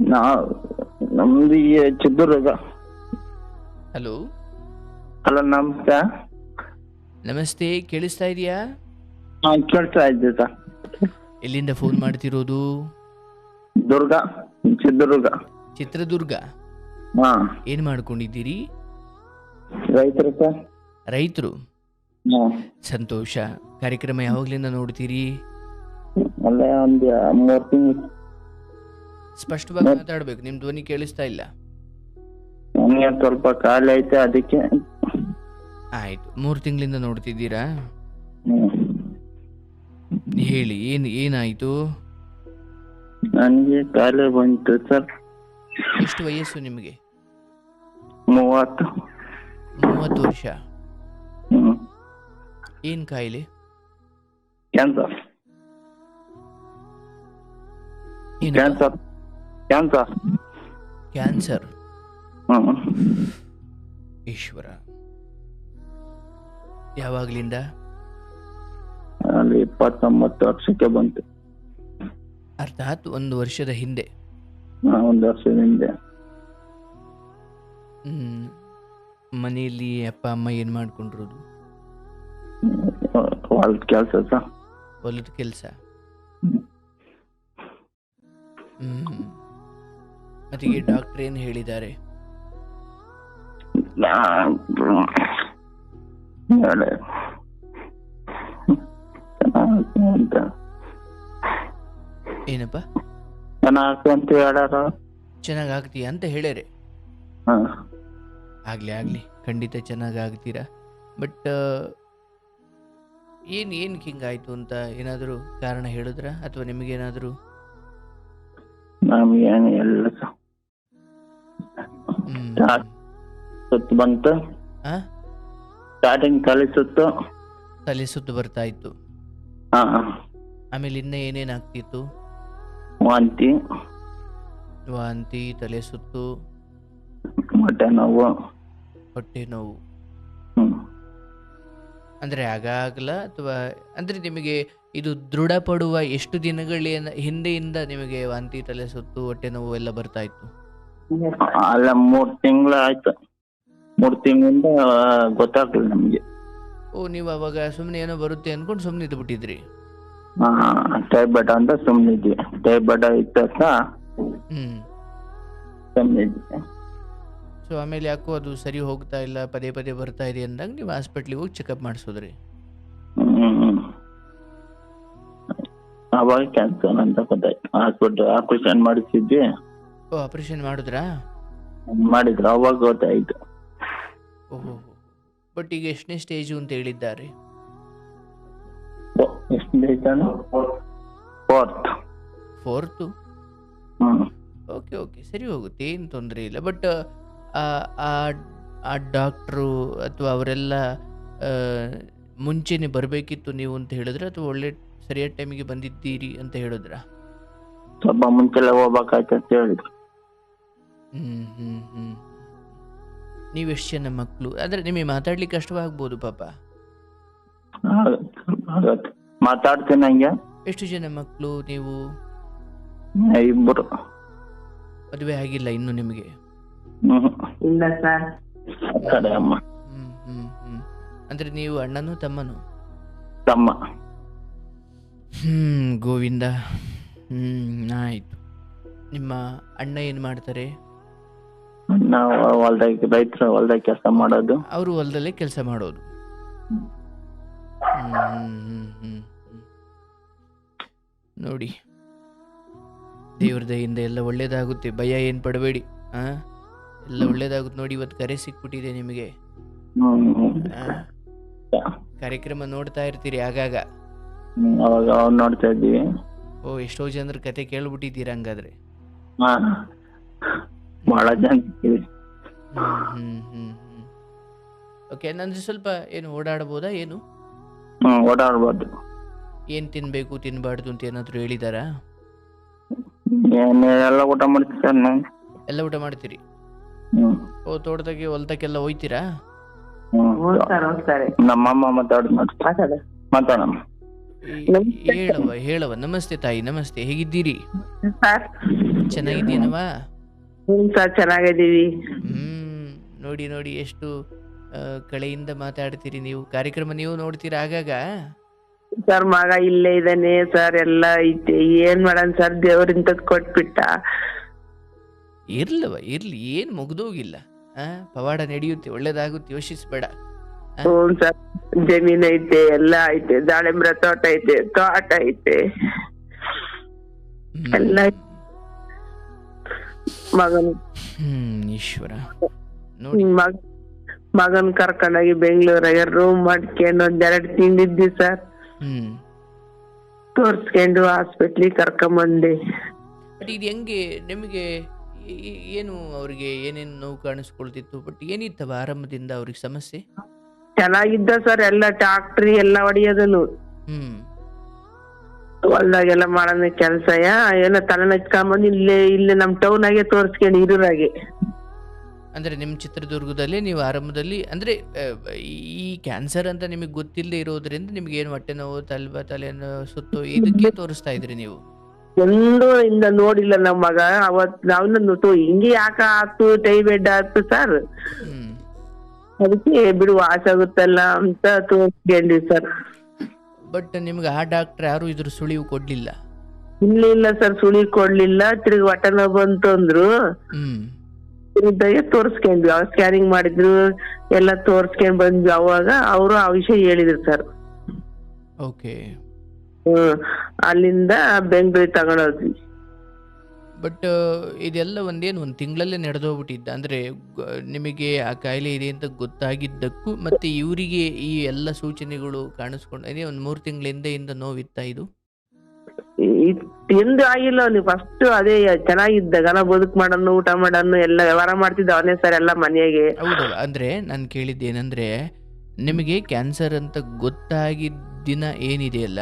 ನಾವು ನಮ್ದು ಈ ಚಿತ್ರದುರ್ಗ. ಹಲೋ, ಹಲೋ, ನಮಸ್ತೆ. ನಮಸ್ತೆ. ಕೇಳಿಸ್ತಾ ಇದೆಯಾ? ಕೇಳ್ತಾ ಇದ್ದೆ ಸರ್. ಎಲ್ಲಿಂದ ಫೋನ್ ಮಾಡ್ತಿರೋದು? ದುರ್ಗ, ಚಿತ್ರದುರ್ಗ. ಚಿತ್ರದುರ್ಗ. ಹಾ, ಏನು ಮಾಡ್ಕೊಂಡಿದ್ದೀರಿ? ರೈತರು ಸರ್. ರೈತರು. ಹಾ, ಸಂತೋಷ. ಕಾರ್ಯಕ್ರಮ ಯಾವಾಗ್ಲಿಂದ ನೋಡ್ತೀರಿ? ಅಲ್ಲೇ ಒಂದು 3 ತಿಂಗಳು. ಸ್ಪಷ್ಟವಾಗಿ ಮಾತಾಡ್ಬೇಕು, ನಿಮ್ ಧ್ವನಿ ಕೇಳಿಸ್ತಾ ಇಲ್ಲ. ನನಗೆ ಸ್ವಲ್ಪ ಖಾಲಿ ಐತೆ, ಅದಕ್ಕೆ. ಆಯ್ತು, 3 ತಿಂಗಳಿಂದ ನೋಡ್ತಿದ್ದೀರಾ? ಹ್ಮ್. ಹೇಳಿ, ಏನಾಯ್ತು? ನನಗೆ ಖಾಲಿ ಬಂತು ಸರ್. ಎಷ್ಟು ವಯಸ್ಸು ನಿಮಗೆ? 30. 30 ವರ್ಷ. ಹ್ಮ್. ಏನ್ ಕಾಯಿಲೆ? ಕ್ಯಾನ್ಸರ್. ಏನು? ಕ್ಯಾನ್ಸರ್. ಕ್ಯಾನ್ಸರ್. ಕ್ಯಾನ್ಸರ್. ಹ್ಮ್. ಈಶ್ವರ. ಯಾವಾಗ್ಲಿಂದ? ಅಲ್ಲಿ 29 ವರ್ಷಕ್ಕೆ ಬಂತು. ಅರ್ಥಾತ್ 1 ವರ್ಷದ ಹಿಂದೆ. 1 ವರ್ಷದ ಹಿಂದೆ. ಮನೆಯಲ್ಲಿ ಅಪ್ಪ ಅಮ್ಮ ಏನ್ ಮಾಡ್ಕೊಂಡಿರೋದು? ಹೊಲದ ಕೆಲಸ ಸರ್. ಹೊಲದ ಕೆಲಸ. ಮತ್ತೆ ಈ ಡಾಕ್ಟರ್ ಏನ್ ಹೇಳಿದ್ದಾರೆ? ಏನಪ್ಪ? ಅಂತ ಹೇಳ್ಯಾರ. ಚೆನ್ನಾಗ್ ಆಗ್ತೀಯಾ ಅಂತ ಹೇಳ್ಯಾರೆ. ಆಗ್ಲಿ ಖಂಡಿತ ಚೆನ್ನಾಗ್ ಆಗ್ತೀರಾ. ಬಟ್ ಏನ್ ಹಿಂಗಾಯ್ತು ಅಂತ ಏನಾದ್ರು ಕಾರಣ ಹೇಳಿದ್ರ ಅಥವಾ ನಿಮಗೇನಾದ್ರು? ನಮ್ಗೇನು ಇಲ್ಲ ಸರ್. ಸುತ್ತು ಬಂತು. ಸ್ಟಾರ್ಟಿಂಗ್ ತಲೆ ಸುತ್ತು ಬರ್ತಾ ಇತ್ತು. ಆಮೇಲೆ ಇನ್ನ ಏನೇನ್ ಆಗ್ತಿತ್ತು? ವಾಂತಿ, ತಲೆ ಸುತ್ತು, ಹೊಟ್ಟೆ ನೋವು. ಅಂದ್ರೆ ಆಗಾಗ್ಲ ಅಥವಾ ಅಂದ್ರೆ ನಿಮಗೆ ಇದು ದೃಢಪಡುವ ಎಷ್ಟು ದಿನಗಳ ಹಿಂದೆಯಿಂದ ನಿಮಗೆ ವಾಂತಿ, ತಲೆ ಸುತ್ತು, ಹೊಟ್ಟೆ ನೋವು ಎಲ್ಲ ಬರ್ತಾ ಇತ್ತು? ಅಲ್ಲ, 3 ತಿಂಗಳು ಆಯ್ತು. 3 ತಿಂಗಳಿಂದ ಗೊತ್ತಾಗ್ಲಿಲ್ಲ ನಮ್ಗೆ. ಓ, ನೀವು ಅವಾಗ ಸುಮ್ನೆ ಏನೋ ಬರುತ್ತೆ ಅನ್ಕೊಂಡು ಸುಮ್ನೆ ಇದ್ದು ಬಿಟ್ಟಿದ್ರಿ? ಟೈಫಾಯ್ಡ್ ಅಂತ ಸುಮ್ನಿದ್ವಿ. ಟೈಫಾಯ್ಡ್ ಇತ್ತ ಸುಮ್ನಿದ್ವಿ. ಸೊ ಆಮೇಲೆ ಯಾಕೋ ಅದು ಸರಿ ಹೋಗ್ತಾ ಇಲ್ಲ, ಪದೇ ಪದೇ ಬರ್ತಾ ಇದೆ ಅಂದಾಗ ನೀವು ಹಾಸ್ಪಿಟ್ಲಿಗೆ ಹೋಗಿ ಚೆಕಪ್ ಮಾಡಿಸೋದ್ರಿ? ಅವಾಗ ಕ್ಯಾನ್ಸರ್ ಅಂತ ಗೊತ್ತಾಯ್ತು. ಆಪರೇಷನ್ ಮಾಡಿಸಿದ್ವಿ. ಓ, ಆಪರೇಷನ್ ಮಾಡಿದ್ರಾ? ಮಾಡಿದ್ರು, ಅವಾಗ ಗೊತ್ತಾಯ್ತು. ಓಹೋ. ಬಟ್ ಈಗ ಎಷ್ಟನೇ ಸ್ಟೇಜು ಅಂತ ಹೇಳಿದ್ದಾರೆ? ಫೋರ್ತ್. ಓಕೆ, ಸರಿ ಹೋಗುತ್ತೆ, ಏನು ತೊಂದರೆ ಇಲ್ಲ. ಬಟ್ ಆ ಡಾಕ್ಟ್ರು ಅಥವಾ ಅವರೆಲ್ಲ ಮುಂಚೆನೆ ಬರಬೇಕಿತ್ತು ನೀವು ಅಂತ ಹೇಳಿದ್ರೆ ಅಥವಾ ಒಳ್ಳೆ ಸರಿಯಾದ ಟೈಮಿಗೆ ಬಂದಿದ್ದೀರಿ ಅಂತ ಹೇಳಿದ್ರ? ಸ್ವಲ್ಪ ಮುಂಚೆಲ್ಲ ಹೋಗ್ಬೇಕಾಯ್ತು ಅಂತ ಹೇಳಿದ್ರು. ನೀವೆಷ್ಟು ಜನ ಮಕ್ಕಳು? ಅಂದ್ರೆ ನಿಮಗೆ ಮಾತಾಡ್ಲಿಕ್ಕೆ ಕಷ್ಟವಾಗ್ಬೋದು ಪಾಪ. ಮಾತಾಡ್ತೀನಿ ಹಂಗೆ. ಎಷ್ಟು ಜನ ಮಕ್ಕಳು ನೀವು? 2. ಮದುವೆ ಆಗಿಲ್ಲ ಇನ್ನು ನಿಮಗೆ? ಇಲ್ಲ ಸರ್. ಅಮ್ಮ. ಅಂದ್ರೆ ನೀವು ಅಣ್ಣನು ತಮ್ಮನು? ತಮ್ಮ. ಗೋವಿಂದ. ಆಯ್ತು. ನಿಮ್ಮ ಅಣ್ಣ ಏನ್ ಮಾಡ್ತಾರೆ? ನಾವು ರೈತರು ಹೊಲ್ದಾಗ ಕೆಲಸ ಮಾಡೋದು. ಅವರು ಹೊಲದಲ್ಲೇ ಕೆಲಸ ಮಾಡೋದು. ನೋಡಿ, ದೇವ್ರ ದಯಿಂದ ಎಲ್ಲ ಒಳ್ಳೇದಾಗುತ್ತೆ, ಭಯ ಏನ್ ಪಡಬೇಡಿ. ಎಲ್ಲ ಒಳ್ಳೇದಾಗುತ್ತೆ ನೋಡಿ. ಇವತ್ತು ಕರೆ ಸಿಕ್ಬಿಟ್ಟಿದೆ ನಿಮಗೆ. ಕಾರ್ಯಕ್ರಮ ನೋಡ್ತಾ ಇರ್ತೀರಿ ಆಗಾಗ? ಅವಾಗ ನೋಡ್ತಾ ಇದ್ದೀವಿ. ಓ, ಎಷ್ಟೋ ಜನರ ಕತೆ ಕೇಳ್ಬಿಟ್ಟಿದ್ದೀರಾ ಹಂಗಾದ್ರೆ? ಬಹಳ ಜನ. ಓಕೆ, ನಂದ್ರೆ ಸ್ವಲ್ಪ ಏನು ಓಡಾಡಬಹುದಾ? ಏನು ಓಡಾಡ್ಬೋದು. ಏನ್ ತಿನ್ಬೇಕು ತಿನ್ಬಾರ್ದು ಅಂತ ಏನಾದ್ರು ಹೇಳಿದಾರಾ? ಎಲ್ಲ ಊಟ ಮಾಡ್ತೀವಿ ಸರ್ ನಾವು. ಎಲ್ಲ ಊಟ ಮಾಡ್ತೀರಿ? ಓ, ತೋಟದಾಗೆ ಹೊಲ್ದಕ್ಕೆಲ್ಲ ಹೋಯ್ತೀರಾ? ನಮ್ಮಮ್ಮ ಮಾತಾಡಮ್ಮ. ಹೇಳವ. ನಮಸ್ತೆ ತಾಯಿ, ನಮಸ್ತೆ. ಹೇಗಿದ್ದೀರಿ? ಸರ್ ಚೆನ್ನಾಗಿದ್ದೀನವ? ಸರ್ ಚೆನ್ನಾಗಿದ್ದೀವಿ. ನೋಡಿ ನೋಡಿ ಎಷ್ಟು ಕಳೆಯಿಂದ ಮಾತಾಡ್ತೀರಿ ನೀವು. ಕಾರ್ಯಕ್ರಮ ನೀವು ನೋಡ್ತೀರಾ ಆಗಾಗ? ಸರ್ ಮಗ ಇಲ್ಲೇ ಇದ್ದಾನೆ ಸರ್, ಎಲ್ಲ ಐತೆ, ಏನ್ ಮಾಡೋಣ ಸರ್, ದೇವ್ರಿಂತದ್ ಕೊಟ್ಬಿಟ್ಟ. ಇರ್ಲಿ, ಏನ್ ಮುಗ್ದೋಗಿಲ್ಲ. ಪವಾಡ ನಡೆಯುತ್ತೆ, ಒಳ್ಳೇದಾಗುತ್ತೆ, ಯೋಚಿಸ್ಬೇಡ. ಹ್ಞೂ ಸರ್, ಜಮೀನ್ ಐತೆ, ಎಲ್ಲ ಐತೆ, ದಾಳಿಂಬ್ರ ತೋಟ ಐತೆ ಎಲ್ಲ ಐತೆ. ಮಗನ್ ಈಶ್ವರ ನೋಡಿ. ಮಗನ್ ಕರ್ಕೊಂಡೋಗಿ ಬೆಂಗಳೂರಾಗ ರೂಮ್ ಮಾಡ್ಕೊಂಡು 2 ತಿಂಗಳಿದ್ವಿ ಸರ್. ತೋರ್ಸ್ಕೊಂಡು ಹಾಸ್ಪಿಟ್ಲಿಗೆ ಕರ್ಕೊಂಬಂದೆ. ಬಟ್ ಇದು ಹೆಂಗೆ ನಿಮಗೆ? ಏನು ಅವ್ರಿಗೆ ಏನೇನು ನೋವು ಕಾಣಿಸ್ಕೊಳ್ತಿತ್ತು? ಬಟ್ ಏನಿತ್ತವ ಆರಂಭದಿಂದ ಅವ್ರಿಗೆ ಸಮಸ್ಯೆ? ಚೆನ್ನಾಗಿದ್ದ ಸರ್, ಎಲ್ಲ ಟ್ಯಾಕ್ಟ್ರಿ ಎಲ್ಲ ಹೊಡಿಯೋದನು, ಹೊಲ್ದಾಗೆಲ್ಲ ಮಾಡೋಣ ಕೆಲ್ಸ. ಏನೋ ತಲೆನ ಹಚ್ಕೊಂಬಂದು ಇಲ್ಲೇ ನಮ್ ಟೌನ್ ಆಗೆ ತೋರ್ಸ್ಕೊಂಡು ಹಿರೂರಾಗೆ. ಅಂದ್ರೆ ನಿಮ್ ಚಿತ್ರದುರ್ಗದಲ್ಲಿ ನೀವು ಆರಂಭದಲ್ಲಿ ಅಂದ್ರೆ ಈ ಕ್ಯಾನ್ಸರ್ ಅಂತ ನಿಮಗೆ ಗೊತ್ತಿಲ್ಲದೆ ಇರೋದ್ರಿಂದ ನಿಮ್ಗೆ ಏನು ಹೊಟ್ಟೆ ನೋವು, ತಲೆನೋ ಸುತ್ತು ಇದಕ್ಕೆ ತೋರಿಸ್ತಾ ಇದ್ರಿ ನೀವು? ಒಂದು ಇಂದ ನೋಡಿಲ್ಲ ನಮ್ ಮಗ. ಅವತ್ ನಾವ್ ಹಿಂಗೆ ಯಾಕ ಆತು, ಟೈಫಾಯ್ಡ್ ಆತು ಸರ್, ಅದಕ್ಕೆ ಬಿಡು ವಾಸ ಆಗುತ್ತಲ್ಲ ಅಂತ ತೋರಿಸ್ಕೊಂಡ್ವಿ ಸರ್. ಬಟ್ ನಿಮ್ಗೆ ಆ ಡಾಕ್ಟರ್ ಯಾರು ಇದ್ರ ಸುಳಿವು ಕೊಡ್ಲಿಲ್ಲ? ಇಲ್ಲ ಸರ್, ಸುಳಿ ಕೊಡ್ಲಿಲ್ಲ. ತಿರ್ಗಿ ಹೊಟ್ಟೆ ನೋವು ಬಂತು ಅಂದ್ರು. ತೋರ್ಸ್ಕೊಂಡ್ವಿ, ಸ್ಕ್ಯಾನಿಂಗ್ ಮಾಡಿದ್ರು, ಎಲ್ಲ ತೋರ್ಸ್ಕೊಂಡ್ ಬಂದ್ವಿ. ಅವಾಗ ಅವರು ಆ ವಿಷಯ ಹೇಳಿದ್ರು ಸರ್. ಓಕೆ. ಅಲ್ಲಿಂದ ಬೆಂಗಳೂರಿಗೆ ತಗೊಂಡೋದ್ವಿ. ಬಟ್ ಇದೆಲ್ಲ ಒಂದು ತಿಂಗಳಲ್ಲೇ ನಡೆದೋಗ್ಬಿಟ್ಟಿದ್ದ? ಅಂದ್ರೆ ನಿಮಗೆ ಆ ಕಾಯಿಲೆ ಇದೆ ಅಂತ ಗೊತ್ತಾಗಿದ್ದಕ್ಕೂ ಮತ್ತೆ ಇವರಿಗೆ ಈ ಎಲ್ಲ ಸೂಚನೆಗಳು ಕಾಣಿಸ್ಕೊಂಡು ಒಂದು 3 ತಿಂಗಳ ಹಿಂದೆಯಿಂದ ನೋವಿತ್ತಾ ಇದು? ಎಂದು ಆಗಿಲ್ಲ. ನೀವು ಫಸ್ಟ್ ಅದೇ ಚೆನ್ನಾಗಿದ್ದಾಗ ಬದುಕು ಮಾಡೋನು, ಊಟ ಮಾಡೋನು, ಎಲ್ಲ ವ್ಯವಹಾರ ಮಾಡ್ತಿದ್ದ ಅವನೇ ಸರ್, ಎಲ್ಲ ಮನೆಯಾಗೆ. ಹೌದು. ಅಂದ್ರೆ ನಾನು ಕೇಳಿದ್ದೇನೆಂದ್ರೆ, ನಿಮಗೆ ಕ್ಯಾನ್ಸರ್ ಅಂತ ಗೊತ್ತಾಗಿದ್ದ ದಿನ ಏನಿದೆಯಲ್ಲ,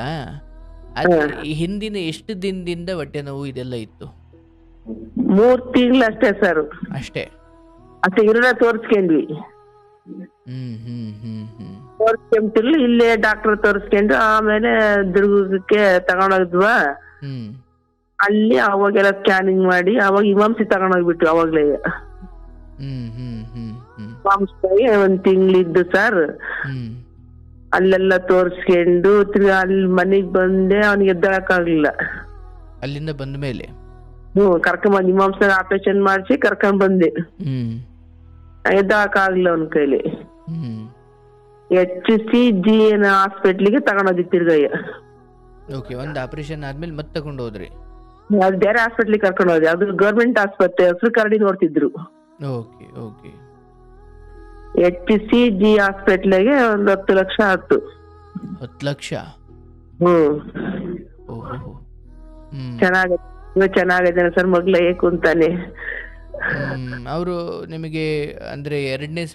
ಈ ಹಿಂದಿನ ಎಷ್ಟು ದಿನದಿಂದ ಹೊಟ್ಟೆ ನೋವು ಇದೆಲ್ಲ ಇತ್ತು? 3 ತಿಂಗಳು ಅಷ್ಟೇ ಸರ್. ಅಷ್ಟೇ ಇರೋಣ ತೋರ್ಸ್ಕೊಂಡ್ವಿ. ತೋರ್ಸ್ಕೊಂತಿರ್ಲಿ, ಇಲ್ಲೇ ಡಾಕ್ಟರ್ ತೋರ್ಸ್ಕೊಂಡು ಆಮೇಲೆ ದುರ್ಗಕ್ಕೆ ತಗೊಂಡೋದ್ವಾ. ಅಲ್ಲಿ ಅವಾಗೆಲ್ಲ ಸ್ಕ್ಯಾನಿಂಗ್ ಮಾಡಿ ಅವಾಗ ಇಮಾಂಸಿ ತಗೊಂಡೋಗ್ಬಿಟ್ಟು ಅವಾಗ್ಲೇ ಇಮಾಂಸಾಗಿ 1 ತಿಂಗಳಿದ್ದು ಸರ್. ಅಲ್ಲೆಲ್ಲ ತೋರ್ಸ್ಕೊಂಡು ತಿರ್ಗಿ ಅಲ್ಲಿ ಮನೆಗ್ ಬಂದೆ. ಅವ್ನಿಗೆ ಎದ್ದಳಕ್ಕಾಗ್ಲಿಲ್ಲ. ಅಲ್ಲಿಂದ ಬಂದ ಮೇಲೆ ಕರ್ಕೊಂಬಂದ್ ಇಮಾಂಸಾಗ ಆಪರೇಷನ್ ಮಾಡಿಸಿ ಕರ್ಕೊಂಡ್ ಬಂದೆ. ಎದ್ದಳಕ್ಕಾಗ್ಲಿಲ್ಲ ಅವ್ನ ಕೈಲಿ. HCGN ಹಾಸ್ಪಿಟ್ಲಿಗೆ ತಗೊಂಡೋದಿ ತಿರ್ಗಯ್ಯ. ಓಕೆ. ಒಂದು ಆಪರೇಷನ್ ಆದ್ಮೇಲೆ ಮತ್ತೆ ತಗೊಂಡು ಹೋದ್ರಿ? ಅದು ಬೇರೆ ಹಾಸ್ಪಿಟ್ಲಿಗೆ ಕರ್ಕೊಂಡು ಹೋದೆ. ಅದು ಗೌರ್ಮೆಂಟ್ ಆಸ್ಪತ್ರೆ, ಹೆಸರು ಕರಡಿ ನೋಡ್ತಿದ್ರು. Okay okay. HCG ಹಾಸ್ಪಿಟ್ಲಿಗೆ 10 ಲಕ್ಷ ಆಯ್ತು. 10 ಲಕ್ಷ? ಓಹೋ. ಚೆನ್ನಾಗಿದೆ ಸರ್, ಮಗ್ಲ ಕುಂತಾನೆ. ಅವರು ನಿಮಗೆ ಅಂದ್ರೆ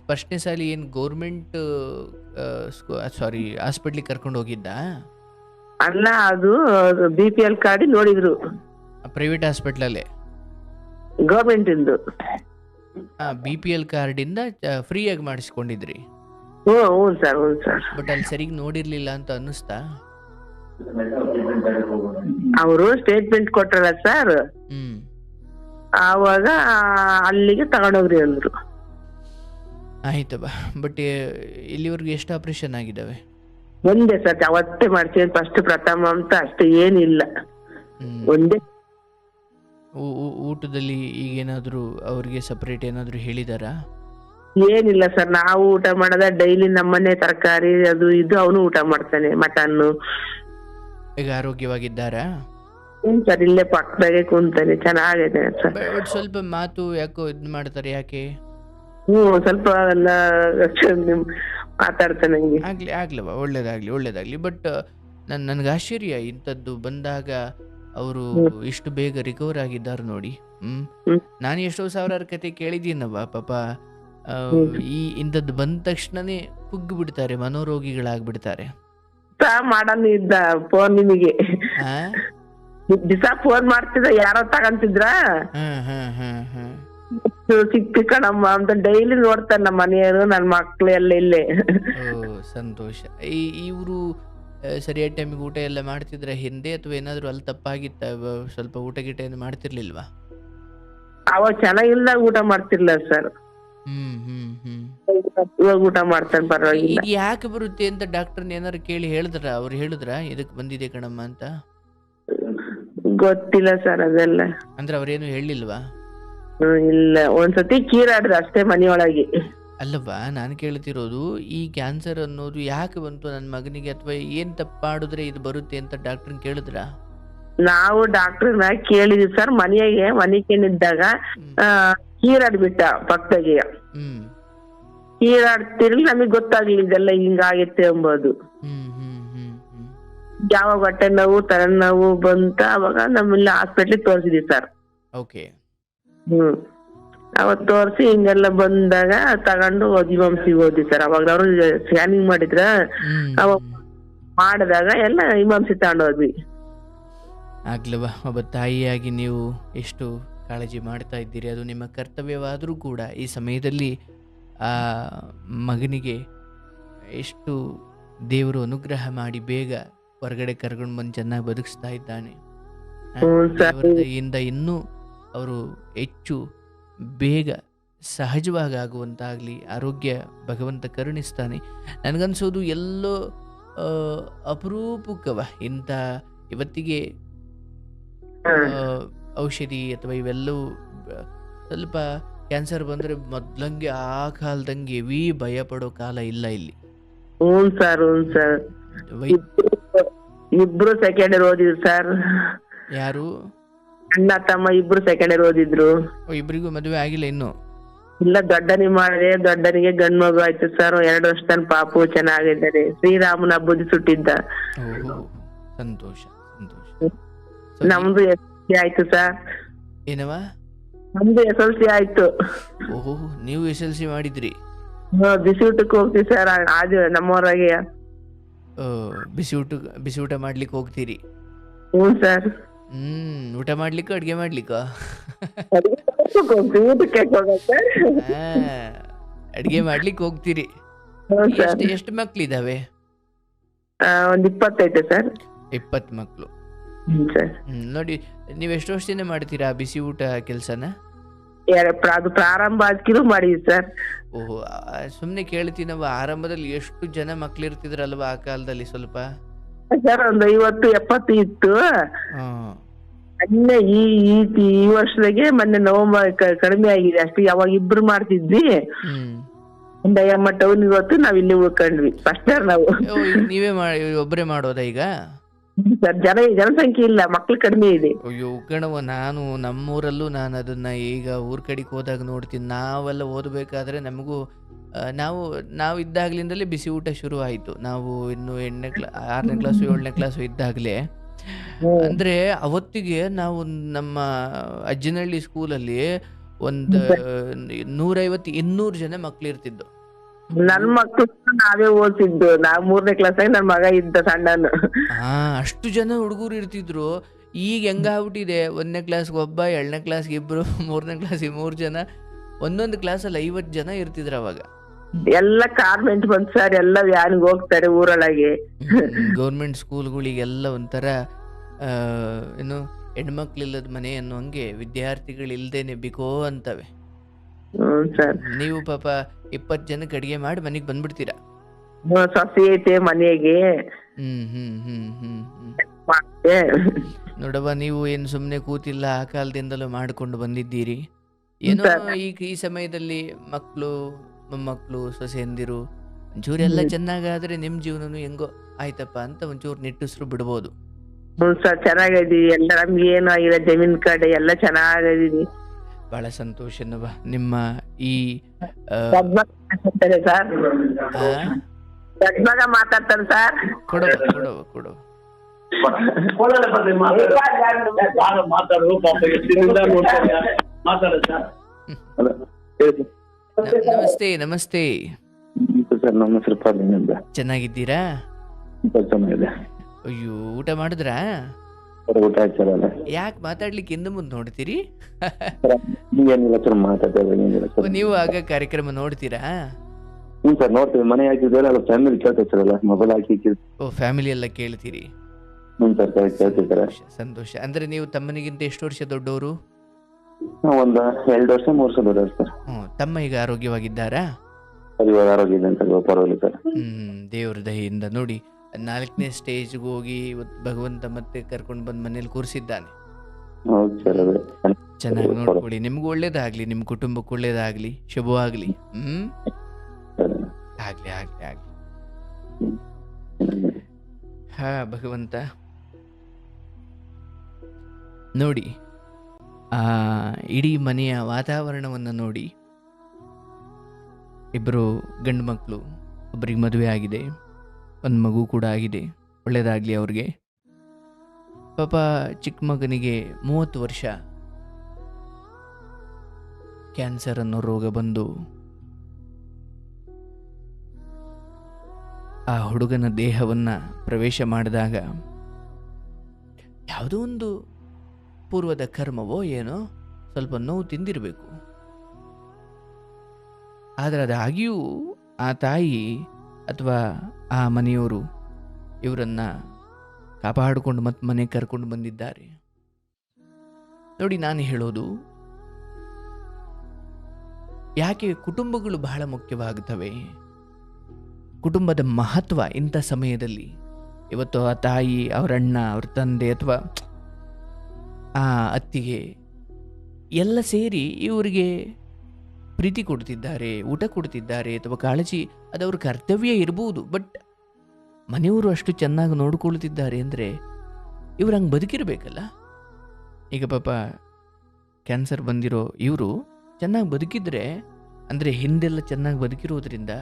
ಫಸ್ಟ್ನೇ ಸಾಲಿ ಏನ್ ಗೌರ್ಮೆಂಟ್ ಹಾಸ್ಪಿಟ್ಲಿಗೆ ಕರ್ಕೊಂಡು ಹೋಗಿದ್ದ? ಅಲ್ಲ, ಅದು BPL ಕಾರ್ಡ್ ನೋಡಿದ್ರು. ಪ್ರೈವೇಟ್ ಹಾಸ್ಪಿಟ್ಲಲ್ಲೇ? ಗೌರ್ಮೆಂಟ್ ಇಂದು. BPL ಕಾರ್ಡ್ ಇಂದ ಫ್ರೀ ಆಗಿ ಮಾಡಿಸ್ಕೊಂಡಿದ್ರಿ? ಹ್ಞೂ ಸರ್. ಬಟ್ ಅಲ್ಲಿ ಸರಿಗ್ ನೋಡಿರ್ಲಿಲ್ಲ ಅಂತ ಅನ್ನಿಸ್ತಾ? ಅವರು ಸ್ಟೇಟ್ಮೆಂಟ್ ಕೊಟ್ರಲ್ಲ ಸರ್, ಆವಾಗ ಅಲ್ಲಿಗೆ ತಗೊಂಡೋಗ್ರಿ ಅಂದ್ರು. ಆಯ್ತಪ್ಪ. ಬಟ್ ಇಲ್ಲಿವರೆಗೂ ಎಷ್ಟು ಆಪರೇಷನ್ ಆಗಿದಾವೆ? ಒಂದೇ ಸರ್, ಅವತ್ತೇ ಮಾಡ್ತೀನಿ ಫಸ್ಟ್ ಪ್ರಥಮ ಅಂತ, ಅಷ್ಟೇ, ಏನಿಲ್ಲ, ಒಂದೇ. ಊಟದಲ್ಲಿ ಈಗೇನಾದ್ರು ಅವ್ರಿಗೆ ಸಪರೇಟ್ ಏನಾದ್ರು ಹೇಳಿದಾರಾ? ಏನಿಲ್ಲ ಸರ್, ನಾವು ಊಟ ಮಾಡೋದ ಡೈಲಿ ನಮ್ಮನೆ ತರಕಾರಿ ಅದು ಇದು. ಅವನು ಊಟ ಮಾಡ್ತಾನೆ, ಮಟನ್ನು. ಈಗ ಆರೋಗ್ಯವಾಗಿದ್ದಾರಾ? ಸರ್, ಇಲ್ಲೇ ಪಕ್ಕದಾಗೆ ಕುಂತಾನೆ, ಚೆನ್ನಾಗಿದೆ ಸರ್. ಬಟ್ ಸ್ವಲ್ಪ ಮಾತು ಯಾಕೋ ಇದ್ ಮಾಡ್ತಾರೆ, ಯಾಕೆ? ಸ್ವಲ್ಪ ಎಲ್ಲ ಮಾತಾಡ್ತಾನೆ. ಆಗ್ಲವ, ಒಳ್ಳೇದಾಗ್ಲಿ. ಬಟ್ ನನ್ಗೆ ಆಶ್ಚರ್ಯ ಇಂಥದ್ದು ಬಂದಾಗ ಅವರು ಇಷ್ಟು ಬೇಗ ರಿಕವರ್ ಆಗಿದ್ದಾರೆ ನೋಡಿ. ನಾನು ಎಷ್ಟೋ ಸಾವಿರಾರು ಕತೆ ಕೇಳಿದ್ದೀನವ ಪಾಪ. ಈ ಇಂಥದ್ದು ಬಂದ ತಕ್ಷಣನೇ ಕುಗ್ಗಿ ಬಿಡ್ತಾರೆ, ಮನೋರೋಗಿಗಳಾಗ್ಬಿಡ್ತಾರೆ. ಮಾಡಲ್ಲ ಇದ್ದ ಫೋನ್ ನಿಮಗೆ ದಿವಸ ಫೋನ್ ಮಾಡ್ತಿದ್ದ, ಯಾರೋ ತಗಂತಿದ್ರ, ಸಿಕ್ತಿ ಕಣಮ್ಮ ಅಂತ ಡೈಲಿ ನೋಡ್ತಾನೆ ನಮ್ಮ ಮನೆಯವರು, ನನ್ನ ಮಕ್ಳು ಎಲ್ಲ ಇಲ್ಲೇ. ಸಂತೋಷ. ಇವರು ಸರಿಯಾದ ಟೈಮಿಗೆ ಊಟ ಎಲ್ಲ ಮಾಡ್ತಿದ್ರ ಹಿಂದೆ, ಅಥವಾ ಏನಾದ್ರು ಅಲ್ಲಿ ತಪ್ಪಾಗಿತ್ತ? ಸ್ವಲ್ಪ ಊಟ ಗೀಟ ಏನು ಮಾಡ್ತಿರ್ಲಿಲ್ವಾ? ಅವಾಗ ಚೆನ್ನಾಗಿಲ್ದಾಗ ಊಟ ಮಾಡ್ತಿರ್ಲಿಲ್ಲ ಸರ್. ಹ್ಮ್ ಹ್ಮ್ ಹ್ಮ್ ಇವಾಗ ಊಟ ಮಾಡ್ತಾನೆ ಪರವಾಗಿಲ್ಲ. ಇದು ಯಾಕೆ ಬರುತ್ತೆ ಅಂತ ಡಾಕ್ಟರ್ನ ಏನಾರು ಕೇಳಿ ಹೇಳಿದ್ರ? ಅವ್ರು ಹೇಳಿದ್ರ ಇದಕ್ ಬಂದಿದೆ ಕಣಮ್ಮ ಅಂತ? ಗೊತ್ತಿಲ್ಲ ಸರ್ ಅದೆಲ್ಲ. ಅಂದ್ರೆ ಅವ್ರೇನು ಹೇಳಿಲ್ವಾ? ಇಲ್ಲ, ಒಂದ್ಸತಿ ಕೀರಾಡ್ರಿ ಅಷ್ಟೇ ಮನೆಯೊಳಗೆ. ಅಲ್ಲವಾ ನಾನು ಕೇಳ್ತಿರೋದು, ಈ ಕ್ಯಾನ್ಸರ್ ಅನ್ನೋದು ಯಾಕೆ ಬಂತು ನನ್ನ ಮಗನಿಗೆ, ಅಥವಾ ಏನ್ ತಪ್ಪಾಡಿದ್ರೆ ಇದು ಬರುತ್ತೆ ಅಂತ ಡಾಕ್ಟರ್ನ ಕೇಳಿದ್ರ? ನಾವು ಡಾಕ್ಟರ್ನ ಕೇಳಿದ್ವಿ ಸರ್. ಮನೆಗೇನಿದ್ದಾಗ ಕೀರಾಡ್ಬಿಟ್ಟ ಪಕ್ಕದಾಗೆ. ಹ್ಮ್ ಕೀರಾಡ್ತಿರ್ಲಿ, ನಮಗ್ ಗೊತ್ತಾಗ್ಲಿಲ್ಲ ಇದೆಲ್ಲ ಹಿಂಗಾಗೈತೆ ಎಂಬುದು. ಹ್ಮ್ ಹ್ಮ್ ಹ್ಮ್ ಹ್ಮ್ ಯಾವಾಗ ಹೊಟ್ಟೆ ನೋವು ತಲೆನೋವು ಬಂತ ಅವಾಗ ನಮ್ಮಲ್ಲಿ ಹಾಸ್ಪಿಟ್ಲಿಗೆ ತೋರಿಸಿದ್ವಿ ಸರ್. ಓಕೆ. ಅವತ್ ತೋರ್ಸಿ ಹಿಂಗೆಲ್ಲ ಬಂದಾಗ ತಗೊಂಡು ಇಮಾಮ್ಸಿಗೆ ಹೋದ್ವಿ ಸರ್. ಅವಾಗ ಅವ್ರು ಸ್ಕ್ಯಾನಿಂಗ್ ಮಾಡಿದ್ರ, ಅವಾಗ ಮಾಡಿದಾಗ ಎಲ್ಲ ಇಮಾಮ್ಸಿ ತಗೊಂಡೋದ್ವಿ. ಆಗ್ಲವಾ, ಒಬ್ಬ ತಾಯಿಯಾಗಿ ನೀವು ಎಷ್ಟು ಕಾಳಜಿ ಮಾಡ್ತಾ ಇದ್ದೀರಿ, ಅದು ನಿಮ್ಮ ಕರ್ತವ್ಯವಾದರೂ ಕೂಡ ಈ ಸಮಯದಲ್ಲಿ ಆ ಮಗನಿಗೆ ಎಷ್ಟು ದೇವರು ಅನುಗ್ರಹ ಮಾಡಿ ಬೇಗ ಹೊರಗಡೆ ಕರ್ಕೊಂಡು ಬಂದು ಚೆನ್ನಾಗಿ ಬದುಕಿಸ್ತಾ ಇದ್ದಾನೆ. ದೇವರ ದಯೆಯಿಂದ ಇನ್ನೂ ಅವರು ಹೆಚ್ಚು ಬೇಗ ಸಹಜವಾಗಿ ಆಗುವಂತಾಗಲಿ, ಆರೋಗ್ಯ ಭಗವಂತ ಕರುಣಿಸ್ತಾನೆ. ನನಗನ್ಸೋದು ಎಲ್ಲೋ ಅಪರೂಪಕ್ಕವ ಇಂಥ ಇವತ್ತಿಗೆ ಔಷಧಿ ಅಥವಾ ಇವೆಲ್ಲವೂ ಸ್ವಲ್ಪ ಕ್ಯಾನ್ಸರ್ ಬಂದ್ರೆ ಮೊದ್ಲಂಗೆ ಆ ಕಾಲದಂಗೆ ಹೆವಿ ಭಯ ಪಡೋ ಕಾಲ ಇಲ್ಲ ಇಲ್ಲಿ. ಇಬ್ರು ಸೆಕೆಂಡ್ ಇಯರ್ ಓದಿದ್ರು ಸರ್. ಯಾರು? ಅಣ್ಣ ತಮ್ಮ ಇಬ್ರು ಸೆಕೆಂಡ್ ಇಯರ್ ಓದಿದ್ರು. ಇಬ್ರಿಗೂ ಮದುವೆ ಆಗಿಲ್ಲ ಇನ್ನು? ಇಲ್ಲ, ದೊಡ್ಡನಿಗೆ ಮಾಡಿದೆ. ದೊಡ್ಡನಿಗೆ ಗಂಡ್ ಮಗು ಆಯ್ತು ಸರ್. 2 ವರ್ಷ ತನ್ನ ಪಾಪು ಚೆನ್ನಾಗಿದ್ದಾರೆ. ಶ್ರೀರಾಮನ ಹಬ್ಬದ ಸುಟ್ಟಿದ್ದ. ಸಂತೋಷ ಸಂತೋಷ. ನಮ್ದು SLC ಆಯ್ತು ಸರ್. ಏನವಾ? ನಮ್ದು SLC ಆಯ್ತು. ಓಹೋ, ನೀವು SLC ಮಾಡಿದ್ರಿ? ಬಿಸಿ ಊಟಕ್ಕೆ ಹೋಗ್ತೀವಿ ಸರ್. ಅದು ನಮ್ಮವರಾಗೆ ಬಿಸಿ ಊಟ ಮಾಡ್ಲಿಕ್ಕೆ ಹೋಗ್ತೀರಿ? ಹ್ಞೂ ಸರ್. ಊಟ ಮಾಡ್ಲಿಕ್ಕ ಅಡ್ಗೆ ಮಾಡ್ಲಿಕ್ಕ? ಅಡ್ಗೆ ಮಾಡ್ಲಿಕ್ಕೆ ಹೋಗ್ತೀರಿ. ಎಷ್ಟು ಮಕ್ಳಿದಾವೆ? ಒಂದ್ 20 ಐತೆ ಸರ್. 20 ಮಕ್ಳು. ನೋಡಿ, ನೀವ್ ಎಷ್ಟು ವರ್ಷದಿಂದ ಮಾಡ್ತೀರಾ ಬಿಸಿ ಊಟ ಕೆಲ್ಸನ? ಅದು ಪ್ರಾರಂಭ ಆದ್ಕಿರು ಮಾಡಿದ್ವಿ ಸರ್. ಓಹೋ, ಸುಮ್ನೆ ಕೇಳ್ತೀನವ, ಆರಂಭದಲ್ಲಿ ಎಷ್ಟು ಜನ ಮಕ್ಳಿರ್ತಿದ್ರಲ್ವಾ ಆ ಕಾಲದಲ್ಲಿ? ಸ್ವಲ್ಪ ಸರ್ ಒಂದು 50-70 ಇತ್ತು. ಮೊನ್ನೆ ಈ ವರ್ಷದಾಗೆ ಮೊನ್ನೆ ನವಂಬರ್ ಕಡಿಮೆ ಆಗಿದೆ ಅಷ್ಟೇ. ಯಾವಾಗ ಇಬ್ರು ಮಾಡ್ತಿದ್ವಿ. ದಯಮ್ಮ ಟೌನ್ ಇವತ್ತು ನಾವ್ ಇಲ್ಲಿ ಉಳ್ಕೊಂಡ್ವಿ. ಫಸ್ಟ್ ನಾವು ನೀವೇ ಒಬ್ಬರೇ ಮಾಡೋದಾ ಈಗ? ಸರ್, ಜನಸಂಖ್ಯೆ ಇಲ್ಲ, ಮಕ್ಳು ಕಡಿಮೆ ಇದೆ. ಅಯ್ಯೋ ಕಣವ, ನಮ್ಮೂರಲ್ಲೂ ನಾನು ಅದನ್ನ ಈಗ ಊರ್ ಕಡೆಗೆ ಹೋದಾಗ ನೋಡ್ತೀನಿ. ನಾವೆಲ್ಲ ಓದಬೇಕಾದ್ರೆ ನಮಗೂ ನಾವು ಇದ್ದಾಗ್ಲಿಂದಲೇ ಬಿಸಿ ಊಟ ಶುರು ಆಯ್ತು. ನಾವು ಇನ್ನು 6ನೇ ಕ್ಲಾಸು 7ನೇ ಕ್ಲಾಸು ಇದ್ದಾಗಲೇ. ಅಂದ್ರೆ ಅವತ್ತಿಗೆ ನಾವು ನಮ್ಮ ಅಜ್ಜನಹಳ್ಳಿ ಸ್ಕೂಲಲ್ಲಿ ಒಂದು 150-200 ಜನ ಮಕ್ಳು ಇರ್ತಿದ್ದು. ನನ್ ಮಕ್ಳು ನಾವೇ ಓದಿಸಿದ್ದು. ನಾವ್ 3ನೇ ಕ್ಲಾಸ್ ಆಗಿ ನನ್ ಮಗ ಇದ್ದ ಸಣ್ಣನು. ಅಷ್ಟು ಜನ ಹುಡುಗರು ಇರ್ತಿದ್ರು. ಈಗ ಹೆಂಗಾಗ್ಬಿಟ್ಟಿದೆ, 1ನೇ ಕ್ಲಾಸ್ಗೆ ಒಬ್ಬ, 2ನೇ ಕ್ಲಾಸ್ಗೆ ಇಬ್ರು, 3ನೇ ಕ್ಲಾಸ್ಗೆ 3 ಜನ, ಒಂದೊಂದು ಕ್ಲಾಸಲ್ಲಿ 50 ಜನ ಇರ್ತಿದ್ರು ಅವಾಗ. ಎಲ್ಲ ಕಾರ್ಮೆಂಟ್ ಬಂದ್ ಸರ್, ಎಲ್ಲ ವ್ಯಾನ್ಗೆ ಹೋಗ್ತಾರೆ ಊರೊಳಗೆ. ಗೌರ್ಮೆಂಟ್ ಸ್ಕೂಲ್ಗಳಿಗೆಲ್ಲ ಒಂಥರ ಏನು ಹೆಣ್ಮಕ್ಳಿಲ್ಲದ ಮನೆ ಅನ್ನೋ ಹಂಗೆ ವಿದ್ಯಾರ್ಥಿಗಳಿಲ್ದೇನೆ ಬಿಕೋ ಅಂತವೆ. ನೀವು ಪಾಪ 20 ಜನಕ್ಕೆ ಅಡಿಗೆ ಮಾಡಿ ಮನೆಗೆ ಬಂದ್ಬಿಡ್ತೀರಾ? ಸೊಸೆ ಐತೆ ಮನೆಗೆ. ನೋಡವ್ವ, ನೀವು ಏನು ಸುಮ್ಮನೆ ಕೂತಿಲ್ಲ, ಆ ಕಾಲದಿಂದಲೂ ಮಾಡ್ಕೊಂಡು ಬಂದಿದ್ದೀರಿ. ಏನೋ ಈಗ ಈ ಸಮಯದಲ್ಲಿ ಮಕ್ಕಳು, ಮೊಮ್ಮಕ್ಕಳು, ಸೊಸೆಯಂದಿರು ಒಂಚೂರು ಎಲ್ಲ ಚೆನ್ನಾಗಾದ್ರೆ ನಿಮ್ ಜೀವನನು ಹೆಂಗೋ ಆಯ್ತಪ್ಪ ಅಂತ ಒಂಚೂರು ನಿಟ್ಟುಸ್ರು ಬಿಡ್ಬೋದು. ಸರ್, ಚೆನ್ನಾಗಿದೀವಿ. ಎಲ್ಲ ನಮ್ಗೆ ಏನು ಆಗಿಲ್ಲ, ಜಮೀನ್ ಕಡೆ ಎಲ್ಲ ಚೆನ್ನಾಗಿದೀವಿ. ಬಹಳ ಸಂತೋಷನವ ನಿಮ್ಮ ಈ ಸರ್. ಮಗ ಮಾತಾಡ್ತಾರೆ ಸರ್. ಕೊಡವ ನಮಸ್ತೆ. ಸರ್, ನಮಸ್ತೆ. ಚೆನ್ನಾಗಿದ್ದೀರಾ? ಅಯ್ಯೋ, ಊಟ ಮಾಡಿದ್ರಾ? ಊಟ ಆಯ್ತಲ್ಲ. ಯಾಕೆ ಮಾತಾಡ್ಲಿಕ್ಕೆ ಹಿಂದೆ ಮುಂದೆ ನೋಡ್ತೀರಿ? ನೀವು ಆಗ ಕಾರ್ಯಕ್ರಮ ನೋಡ್ತೀರಾ? ಹ್ಞೂ ಸರ್ ನೋಡ್ತೀವಿ, ಮನೆ ಹಾಕಿದ್ರೆ ಅದು ಫ್ಯಾಮಿಲಿ ಕೇಳ್ತೇವೆ ಸರ್, ಎಲ್ಲ ಮೊಬೈಲ್ ಹಾಕಿ ಓ, ಫ್ಯಾಮಿಲಿ ಎಲ್ಲ ಕೇಳ್ತೀರಿ. ಹ್ಞೂ ಸರ್ ಕೇಳ್ತೀವಿ ಸರ್. ಸಂತೋಷ. ಅಂದ್ರೆ ನೀವು ತಮ್ಮನಿಗಿಂತ ಎಷ್ಟು ವರ್ಷ ದೊಡ್ಡವರು? ಒಂದು 2 ವರ್ಷ 3 ವರ್ಷ ದೊಡ್ಡ ಸರ್. ತಮ್ಮ ಈಗ ಆರೋಗ್ಯವಾಗಿದ್ದಾರಾ? ಸರ್ ಇವಾಗ ಆರೋಗ್ಯ ಇದೆ ಸರ್, ಇವಾಗ ಪರವಾಗಿಲ್ಲ ಸರ್. ದೇವ್ರ ದಯೆಯಿಂದ ನೋಡಿ 4ನೇ ಸ್ಟೇಜ್ಗೆ ಹೋಗಿ ಇವತ್ತು ಭಗವಂತ ಮತ್ತೆ ಕರ್ಕೊಂಡು ಬಂದು ಮನೇಲಿ ಕೂರಿಸಿದ್ದಾನೆ. ಹೌದು ಸರ್, ಅದೇ ಚೆನ್ನಾಗಿ ನೋಡ್ಕೊಳ್ಳಿ, ನಿಮ್ಗೂ ಒಳ್ಳೇದಾಗ್ಲಿ, ನಿಮ್ ಕುಟುಂಬಕ್ಕೆ ಒಳ್ಳೇದಾಗ್ಲಿ, ಶುಭವಾಗ್ಲಿ. ಆಗ್ಲಿ ಆಗ್ಲಿ ಆಗ್ಲಿ. ಹಾ ಭಗವಂತ ನೋಡಿ, ಆ ಇಡೀ ಮನೆಯ ವಾತಾವರಣವನ್ನು ನೋಡಿ. ಇಬ್ಬರು ಗಂಡು ಮಕ್ಕಳು, ಒಬ್ಬರಿಗೆ ಮದುವೆ ಆಗಿದೆ, ಒಂದು ಮಗು ಕೂಡ ಆಗಿದೆ. ಒಳ್ಳೇದಾಗಲಿ ಅವ್ರಿಗೆ. ಪಾಪ ಚಿಕ್ಕ ಮಗನಿಗೆ 30 ವರ್ಷ ಕ್ಯಾನ್ಸರ್ ಅನ್ನೋ ರೋಗ ಬಂದು ಆ ಹುಡುಗನ ದೇಹವನ್ನು ಪ್ರವೇಶ ಮಾಡಿದಾಗ ಯಾವುದೋ ಒಂದು ಪೂರ್ವದ ಕರ್ಮವೋ ಏನೋ ಸ್ವಲ್ಪ ನೋವು ತಿಂದಿರಬೇಕು. ಆದರೆ ಅದಾಗಿಯೂ ಆ ತಾಯಿ ಅಥವಾ ಆ ಮನೆಯವರು ಇವರನ್ನು ಕಾಪಾಡಿಕೊಂಡು ಮತ್ತೆ ಮನೆಗೆ ಕರ್ಕೊಂಡು ಬಂದಿದ್ದಾರೆ. ನೋಡಿ, ನಾನು ಹೇಳೋದು, ಯಾಕೆ ಕುಟುಂಬಗಳು ಬಹಳ ಮುಖ್ಯವಾಗುತ್ತವೆ, ಕುಟುಂಬದ ಮಹತ್ವ ಇಂಥ ಸಮಯದಲ್ಲಿ. ಇವತ್ತು ಆ ತಾಯಿ, ಅವರ ಅಣ್ಣ, ಅವ್ರ ತಂದೆ ಅಥವಾ ಆ ಅತ್ತಿಗೆ ಎಲ್ಲ ಸೇರಿ ಇವರಿಗೆ ಪ್ರೀತಿ ಕೊಡ್ತಿದ್ದಾರೆ, ಊಟ ಕೊಡ್ತಿದ್ದಾರೆ ಅಥವಾ ಕಾಳಜಿ, ಅದವ್ರ ಕರ್ತವ್ಯ ಇರ್ಬೋದು. ಬಟ್ ಮನೆಯವರು ಅಷ್ಟು ಚೆನ್ನಾಗಿ ನೋಡ್ಕೊಳ್ತಿದ್ದಾರೆ ಅಂದರೆ ಇವ್ರು ಹಂಗೆ ಬದುಕಿರ್ಬೇಕಲ್ಲ. ಈಗ ಪಾಪ ಕ್ಯಾನ್ಸರ್ ಬಂದಿರೋ ಇವರು ಚೆನ್ನಾಗಿ ಬದುಕಿದ್ರೆ, ಅಂದರೆ ಹಿಂದೆಲ್ಲ ಚೆನ್ನಾಗಿ ಬದುಕಿರೋದ್ರಿಂದ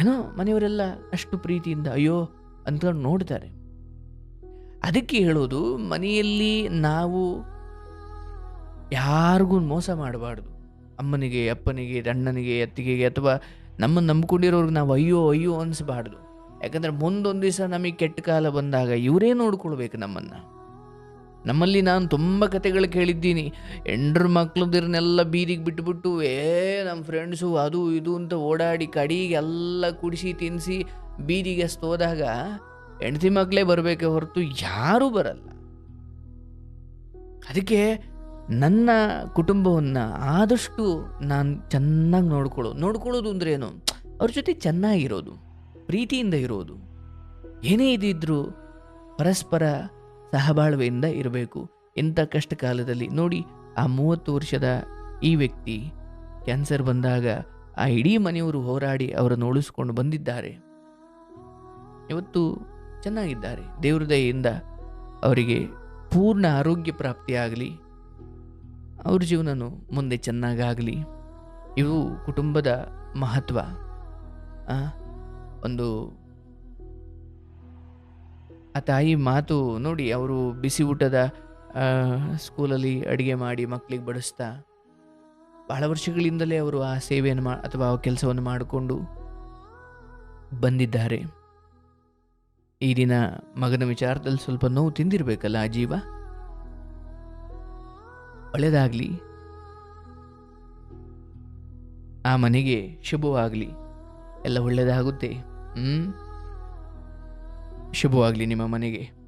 ಏನೋ ಮನೆಯವರೆಲ್ಲ ಅಷ್ಟು ಪ್ರೀತಿಯಿಂದ ಅಯ್ಯೋ ಅಂದ್ಕೊಂಡು ನೋಡ್ತಾರೆ. ಅದಕ್ಕೆ ಹೇಳೋದು, ಮನೆಯಲ್ಲಿ ನಾವು ಯಾರಿಗೂ ಮೋಸ ಮಾಡಬಾರ್ದು. ಅಮ್ಮನಿಗೆ, ಅಪ್ಪನಿಗೆ, ಅಣ್ಣನಿಗೆ, ಅತ್ತಿಗೆಗೆ ಅಥವಾ ನಮ್ಮನ್ನು ನಂಬ್ಕೊಂಡಿರೋರ್ಗೆ ನಾವು ಅಯ್ಯೋ ಅಯ್ಯೋ ಅನಿಸ್ಬಾರ್ದು. ಯಾಕಂದರೆ ಮುಂದೊಂದು ದಿವಸ ನಮಗೆ ಕೆಟ್ಟ ಕಾಲ ಬಂದಾಗ ಇವರೇ ನೋಡ್ಕೊಳ್ಬೇಕು ನಮ್ಮನ್ನು. ನಮ್ಮಲ್ಲಿ ನಾನು ತುಂಬ ಕತೆಗಳು ಕೇಳಿದ್ದೀನಿ. ಹೆಂಡ್ರ ಮಕ್ಳದಿರನ್ನೆಲ್ಲ ಬೀದಿಗೆ ಬಿಟ್ಬಿಟ್ಟು ನಮ್ಮ ಫ್ರೆಂಡ್ಸು ಅದು ಇದು ಅಂತ ಓಡಾಡಿ ಕಡಿಗೆ ಎಲ್ಲ ಕುಡಿಸಿ ತಿನ್ನಿಸಿ ಬೀದಿಗೆ ಹೋದಾಗ ಹೆಂಡತಿ ಮಕ್ಕಳೇ ಬರಬೇಕೆ ಹೊರತು ಯಾರೂ ಬರಲ್ಲ. ಅದಕ್ಕೆ ನನ್ನ ಕುಟುಂಬವನ್ನು ಆದಷ್ಟು ನಾನು ಚೆನ್ನಾಗಿ ನೋಡ್ಕೊಳ್ಳೋದು ಅಂದರೆ ಏನು, ಅವ್ರ ಜೊತೆ ಚೆನ್ನಾಗಿರೋದು, ಪ್ರೀತಿಯಿಂದ ಇರೋದು, ಏನೇ ಇದ್ರೂ ಪರಸ್ಪರ ಸಹಬಾಳ್ವೆಯಿಂದ ಇರಬೇಕು. ಇಂಥ ಕಷ್ಟ ಕಾಲದಲ್ಲಿ ನೋಡಿ, ಆ 30 ವರ್ಷದ ಈ ವ್ಯಕ್ತಿ ಕ್ಯಾನ್ಸರ್ ಬಂದಾಗ ಆ ಇಡೀ ಮನೆಯವರು ಹೋರಾಡಿ ಅವರನ್ನು ಉಳಿಸ್ಕೊಂಡು ಬಂದಿದ್ದಾರೆ. ಇವತ್ತು ಚೆನ್ನಾಗಿದ್ದಾರೆ. ದೇವ್ರ ದಯೆಯಿಂದ ಅವರಿಗೆ ಪೂರ್ಣ ಆರೋಗ್ಯ ಪ್ರಾಪ್ತಿಯಾಗಲಿ, ಅವ್ರ ಜೀವನನೂ ಮುಂದೆ ಚೆನ್ನಾಗಾಗಲಿ. ಇವು ಕುಟುಂಬದ ಮಹತ್ವ. ಒಂದು ಆ ತಾಯಿ ಮಾತು ನೋಡಿ, ಅವರು ಬಿಸಿ ಊಟದ ಸ್ಕೂಲಲ್ಲಿ ಅಡುಗೆ ಮಾಡಿ ಮಕ್ಕಳಿಗೆ ಬಡಿಸ್ತಾ ಬಹಳ ವರ್ಷಗಳಿಂದಲೇ ಅವರು ಆ ಸೇವೆಯನ್ನು ಅಥವಾ ಆ ಕೆಲಸವನ್ನು ಮಾಡಿಕೊಂಡು ಬಂದಿದ್ದಾರೆ. ಈ ದಿನ ಮಗನ ವಿಚಾರದಲ್ಲಿ ಸ್ವಲ್ಪ ನೋವು ತಿಂದಿರಬೇಕಲ್ಲ ಆ ಜೀವ. ಒಳ್ಳೆಯದಾಗಲಿ, ಆ ಮನೆಗೆ ಶುಭವಾಗಲಿ, ಎಲ್ಲ ಒಳ್ಳೆಯದಾಗುತ್ತೆ. ಶುಭವಾಗಲಿ ನಿಮ್ಮ ಮನೆಗೆ.